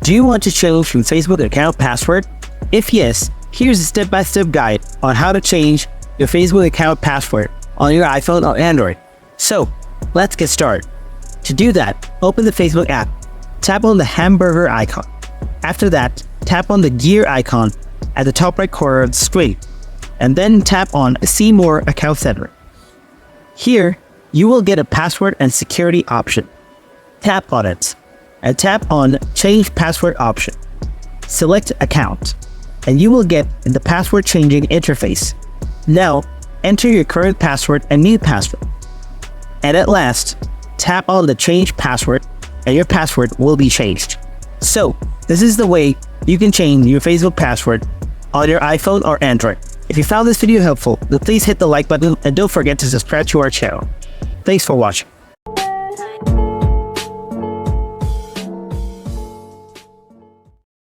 Do you want to change your Facebook account password? If yes, here's a step-by-step guide on how to change your Facebook account password on your iPhone or Android. So, let's get started. To do that, open the Facebook app. Tap on the hamburger icon. After that, tap on the gear icon at the top right corner of the screen, and then tap on See More Account Center. Here, you will get a password and security option. Tap on it, and tap on Change Password option. Select Account, and you will get the password changing interface. Now, enter your current password and new password. And at last, tap on the Change Password, and your password will be changed. So, this is the way you can change your Facebook password on your iPhone or Android. If you found this video helpful, then please hit the like button and don't forget to subscribe to our channel. Thanks for watching.